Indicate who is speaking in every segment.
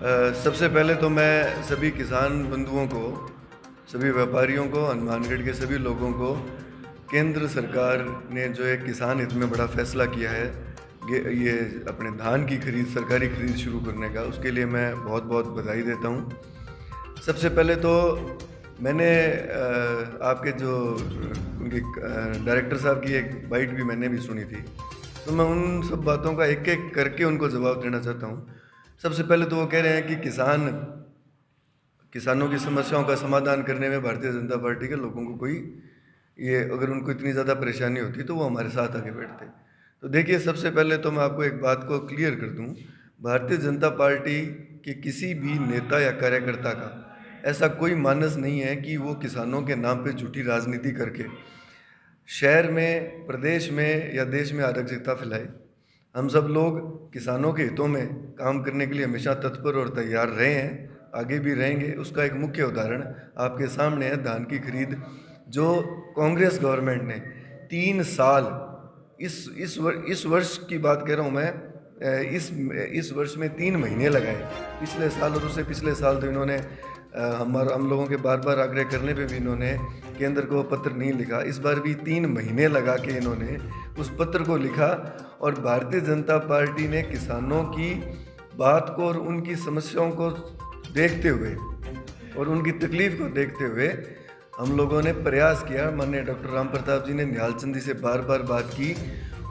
Speaker 1: सबसे पहले तो मैं सभी किसान बंधुओं को, सभी व्यापारियों को, हनुमानगढ़ के सभी लोगों को केंद्र सरकार ने जो एक किसान हित में बड़ा फैसला किया है, ये अपने धान की खरीद, सरकारी खरीद शुरू करने का, उसके लिए मैं बहुत बहुत बधाई देता हूँ। सबसे पहले तो मैंने आपके जो उनके डायरेक्टर साहब की एक बाइट भी मैंने भी सुनी थी, तो मैं उन सब बातों का एक एक करके उनको जवाब देना चाहता हूँ। सबसे पहले तो वो कह रहे हैं कि किसानों की समस्याओं का समाधान करने में भारतीय जनता पार्टी के लोगों को कोई ये अगर उनको इतनी ज़्यादा परेशानी होती तो वो हमारे साथ आके बैठते। तो देखिए, सबसे पहले तो मैं आपको एक बात को क्लियर कर दूं, भारतीय जनता पार्टी के किसी भी नेता या कार्यकर्ता का ऐसा कोई मानस नहीं है कि वो किसानों के नाम पे झूठी राजनीति करके शहर में, प्रदेश में या देश में अराजकता फैलाए। हम सब लोग किसानों के हितों में काम करने के लिए हमेशा तत्पर और तैयार रहे हैं, आगे भी रहेंगे। उसका एक मुख्य उदाहरण आपके सामने है, धान की खरीद जो कांग्रेस गवर्नमेंट ने 3 साल, इस वर्ष की बात कह रहा हूँ मैं, इस वर्ष में 3 महीने लगाए। पिछले साल और उससे पिछले साल तो इन्होंने हम लोगों के बार बार आग्रह करने पे भी इन्होंने केंद्र को पत्र नहीं लिखा। इस बार भी 3 महीने लगा के इन्होंने उस पत्र को लिखा और भारतीय जनता पार्टी ने किसानों की बात को और उनकी समस्याओं को देखते हुए और उनकी तकलीफ को देखते हुए हम लोगों ने प्रयास किया। माननीय डॉक्टर राम प्रताप जी ने निहाल चंद जी से बार बार बात की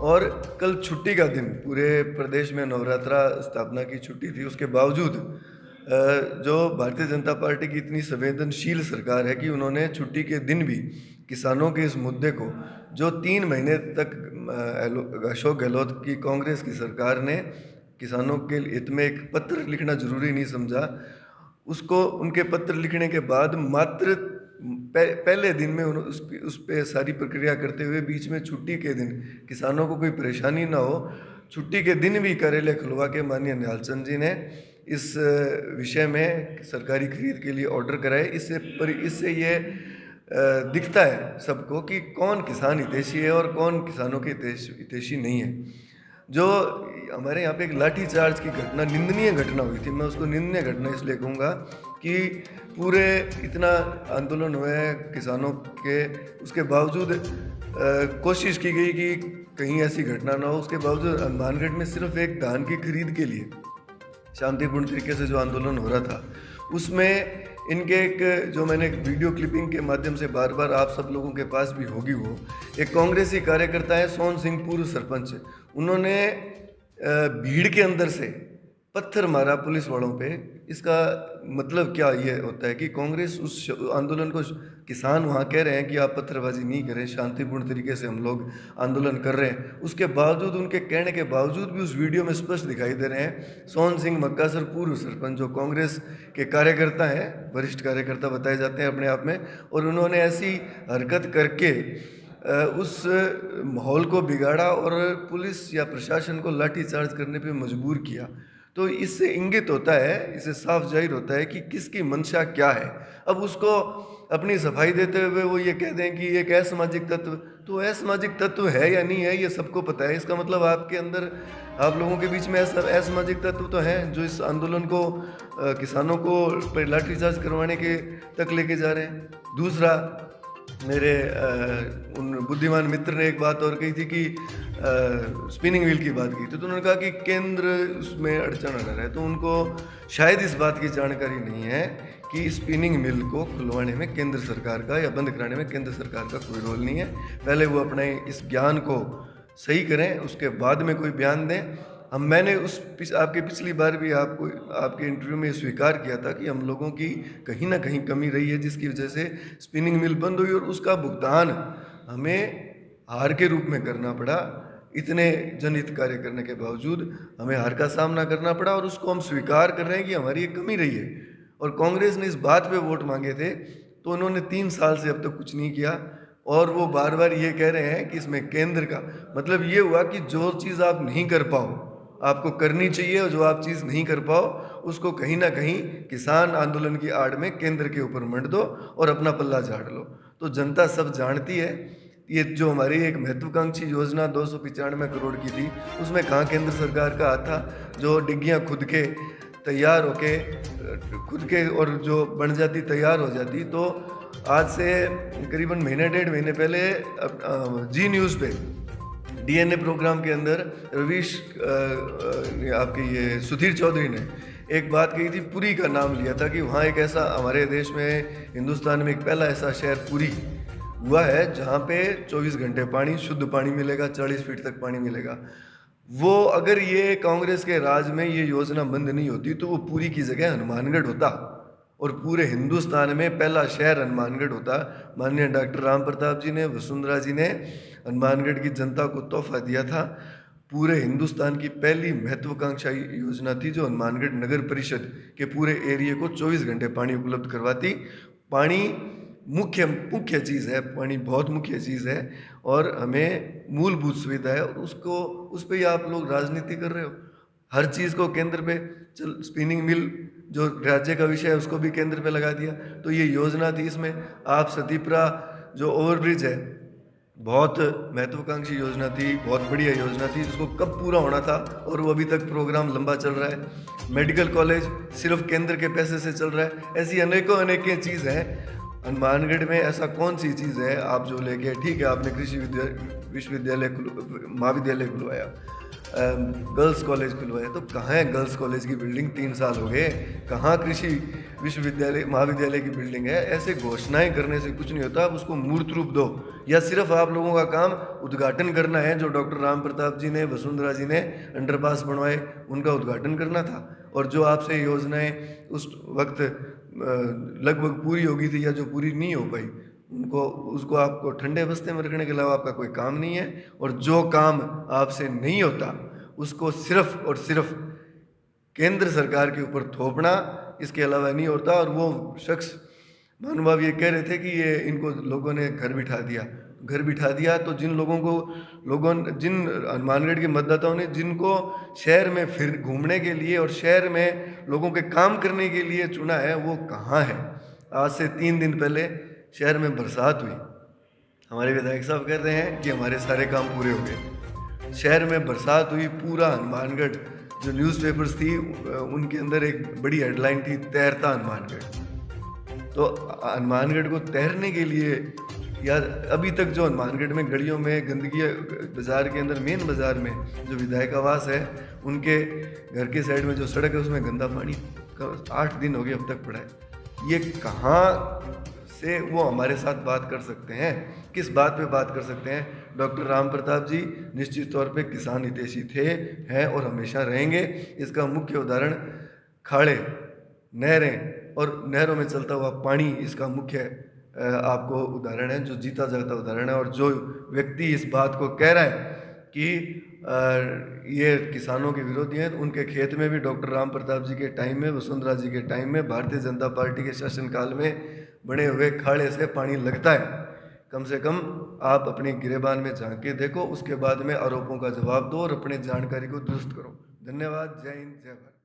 Speaker 1: और कल छुट्टी का दिन, पूरे प्रदेश में नवरात्रा स्थापना की छुट्टी थी, उसके बावजूद जो भारतीय जनता पार्टी की इतनी संवेदनशील सरकार है कि उन्होंने छुट्टी के दिन भी किसानों के इस मुद्दे को, जो 3 महीने तक अशोक गहलोत की कांग्रेस की सरकार ने किसानों के हित में एक पत्र लिखना जरूरी नहीं समझा, उसको उनके पत्र लिखने के बाद मात्र पहले दिन में उस पे सारी प्रक्रिया करते हुए बीच में छुट्टी के दिन किसानों को कोई परेशानी ना हो, छुट्टी के दिन भी कार्यालय खुलवा के माननीय निहाल चंद जी ने इस विषय में सरकारी खरीद के लिए ऑर्डर कराए। इससे ये दिखता है सबको कि कौन किसान हितैषी है और कौन किसानों के हितैषी नहीं है। जो हमारे यहाँ पे एक लाठीचार्ज की घटना, निंदनीय घटना हुई थी, मैं उसको निंदनीय घटना इसलिए कहूँगा कि पूरे इतना आंदोलन हुए किसानों के, उसके बावजूद कोशिश की गई कि कहीं ऐसी घटना ना हो। उसके बावजूद हनुमानगढ़ में सिर्फ एक धान की खरीद के लिए शांतिपूर्ण तरीके से जो आंदोलन हो रहा था, उसमें इनके एक, जो मैंने वीडियो क्लिपिंग के माध्यम से बार बार आप सब लोगों के पास भी होगी, वो एक कांग्रेसी कार्यकर्ता है सोन सिंह, पूर्व सरपंच, उन्होंने भीड़ के अंदर से पत्थर मारा पुलिस वालों पे। इसका मतलब क्या ये होता है कि कांग्रेस उस आंदोलन को, किसान वहाँ कह रहे हैं कि आप पत्थरबाजी नहीं करें, शांतिपूर्ण तरीके से हम लोग आंदोलन कर रहे हैं, उसके बावजूद, उनके कहने के बावजूद भी उस वीडियो में स्पष्ट दिखाई दे रहे हैं सोन सिंह मक्कासर, पूर्व सरपंच, जो कांग्रेस के कार्यकर्ता हैं, वरिष्ठ कार्यकर्ता बताए जाते हैं अपने आप में, और उन्होंने ऐसी हरकत करके उस माहौल को बिगाड़ा और पुलिस या प्रशासन को लाठीचार्ज करने पे मजबूर किया। तो इससे इंगित होता है, इससे साफ जाहिर होता है कि किसकी मंशा क्या है। अब उसको अपनी सफाई देते हुए वो ये कह दें कि एक असामाजिक तत्व, तो असामाजिक तत्व है या नहीं है ये सबको पता है। इसका मतलब आपके अंदर, आप लोगों के बीच में ऐसा असामाजिक तत्व तो हैं जो इस आंदोलन को, किसानों को लाठीचार्ज करवाने के तक लेके जा रहे हैं। दूसरा, मेरे उन बुद्धिमान मित्र ने एक बात और कही थी कि स्पिनिंग व्हील की बात की थी, तो उन्होंने कहा कि केंद्र उसमें अड़चन आ रहा है, तो उनको शायद इस बात की जानकारी नहीं है कि स्पिनिंग मिल को खुलवाने में केंद्र सरकार का या बंद कराने में केंद्र सरकार का कोई रोल नहीं है। पहले वो अपने इस ज्ञान को सही करें, उसके बाद में कोई बयान दें। मैंने आपके पिछली बार भी आपको आपके इंटरव्यू में स्वीकार किया था कि हम लोगों की कहीं ना कहीं कमी रही है, जिसकी वजह से स्पिनिंग मिल बंद हुई और उसका भुगतान हमें हार के रूप में करना पड़ा। इतने जनहित कार्य करने के बावजूद हमें हार का सामना करना पड़ा और उसको हम स्वीकार कर रहे हैं कि हमारी एक कमी रही है। और कांग्रेस ने इस बात पे वोट मांगे थे, तो उन्होंने 3 साल से अब तक कुछ नहीं किया और वो बार बार ये कह रहे हैं कि इसमें केंद्र का मतलब ये हुआ कि जो चीज़ आप नहीं कर पाओ आपको करनी चाहिए, और जो आप चीज़ नहीं कर पाओ उसको कहीं ना कहीं किसान आंदोलन की आड़ में केंद्र के ऊपर मंड दो और अपना पल्ला झाड़ लो। तो जनता सब जानती है। ये जो हमारी एक महत्वाकांक्षी योजना 295 करोड़ की थी, उसमें कहाँ केंद्र सरकार का हाथ था? जो डिग्गियाँ खुद के तैयार होके खुद के और जो बन जाती, तैयार हो जाती, तो आज से करीबन महीने 1.5 महीने पहले जी न्यूज़ पे डीएनए प्रोग्राम के अंदर रवीश आपके ये सुधीर चौधरी ने एक बात कही थी, पुरी का नाम लिया था कि वहाँ एक ऐसा हमारे देश में, हिंदुस्तान में एक पहला ऐसा शहर पुरी हुआ है जहाँ पे 24 घंटे पानी, शुद्ध पानी मिलेगा, 40 फीट तक पानी मिलेगा। वो अगर ये कांग्रेस के राज में ये योजना बंद नहीं होती तो वो पुरी की जगह हनुमानगढ़ होता और पूरे हिंदुस्तान में पहला शहर हनुमानगढ़ होता। माननीय डॉक्टर राम प्रताप जी ने, वसुंधरा जी ने हनुमानगढ़ की जनता को तोहफा दिया था। पूरे हिंदुस्तान की पहली महत्वाकांक्षा योजना थी जो हनुमानगढ़ नगर परिषद के पूरे एरिया को 24 घंटे पानी उपलब्ध करवाती। पानी मुख्य मुख्य चीज़ है, पानी बहुत मुख्य चीज़ है और हमें मूलभूत सुविधा है, और उसको उस पर ही आप लोग राजनीति कर रहे हो। हर चीज़ को केंद्र पे, चल स्पिनिंग मिल जो राज्य का विषय है उसको भी केंद्र पे लगा दिया। तो ये योजना थी, इसमें आप सतीपुरा जो ओवरब्रिज है, बहुत महत्वाकांक्षी योजना थी, बहुत बढ़िया योजना थी, जिसको कब पूरा होना था और वो अभी तक प्रोग्राम लंबा चल रहा है। मेडिकल कॉलेज सिर्फ केंद्र के पैसे से चल रहा है। ऐसी अनेकें चीज़ हैं हनुमानगढ़ में। ऐसा कौन सी चीज़ है आप जो लेके, ठीक है आपने कृषि विश्वविद्यालय महाविद्यालय खुलवाया, गर्ल्स कॉलेज खुलवाया, तो कहाँ है गर्ल्स कॉलेज की बिल्डिंग? 3 साल हो गए, कहाँ कृषि विश्वविद्यालय महाविद्यालय की बिल्डिंग है? ऐसे घोषणाएं करने से कुछ नहीं होता, आप उसको मूर्त रूप दो। या सिर्फ आप लोगों का काम उद्घाटन करना है, जो डॉक्टर राम प्रताप जी ने, वसुंधरा जी ने अंडरपास बनवाए, उनका उद्घाटन करना था। और जो आपसे योजनाएं उस वक्त लगभग पूरी हो गई थी या जो पूरी नहीं हो पाई, उसको आपको ठंडे बस्ते में रखने के अलावा आपका कोई काम नहीं है। और जो काम आपसे नहीं होता उसको सिर्फ और सिर्फ केंद्र सरकार के ऊपर थोपना, इसके अलावा नहीं होता। और वो शख्स महानुभाव ये कह रहे थे कि ये इनको लोगों ने घर बिठा दिया, तो जिन हनुमानगढ़ के मतदाताओं ने जिनको शहर में फिर घूमने के लिए और शहर में लोगों के काम करने के लिए चुना है, वो कहाँ है? आज से 3 दिन पहले शहर में बरसात हुई, हमारे विधायक साहब कह रहे हैं कि हमारे सारे काम पूरे हो गए। शहर में बरसात हुई, पूरा हनुमानगढ़, जो न्यूज़पेपर्स थी उनके अंदर एक बड़ी हेडलाइन थी, तैरता हनुमानगढ़। तो हनुमानगढ़ को तैरने के लिए, या अभी तक जो हनुमानगढ़ में गलियों में गंदगी, बाज़ार के अंदर, मेन बाज़ार में जो विधायक आवास है उनके घर के साइड में जो सड़क है उसमें गंदा पानी 8 दिन हो गए अब तक पड़ा है। ये कहाँ से वो हमारे साथ बात कर सकते हैं? किस बात पे बात कर सकते हैं? डॉक्टर राम प्रताप जी निश्चित तौर पे किसान हितैषी थे, हैं और हमेशा रहेंगे। इसका मुख्य उदाहरण खाड़े, नहरें और नहरों में चलता हुआ पानी इसका मुख्य आपको उदाहरण है, जो जीता जागता उदाहरण है। और जो व्यक्ति इस बात को कह रहा है कि ये किसानों के विरोधी हैं, तो उनके खेत में भी डॉक्टर राम प्रताप जी के टाइम में, वसुंधरा जी के टाइम में, भारतीय जनता पार्टी के शासनकाल में बने हुए खाड़े से पानी लगता है। कम से कम आप अपनी गिरेबान में झांक के देखो, उसके बाद में आरोपों का जवाब दो और अपने जानकारी को दुरुस्त करो। धन्यवाद। जय हिंद, जय भारत।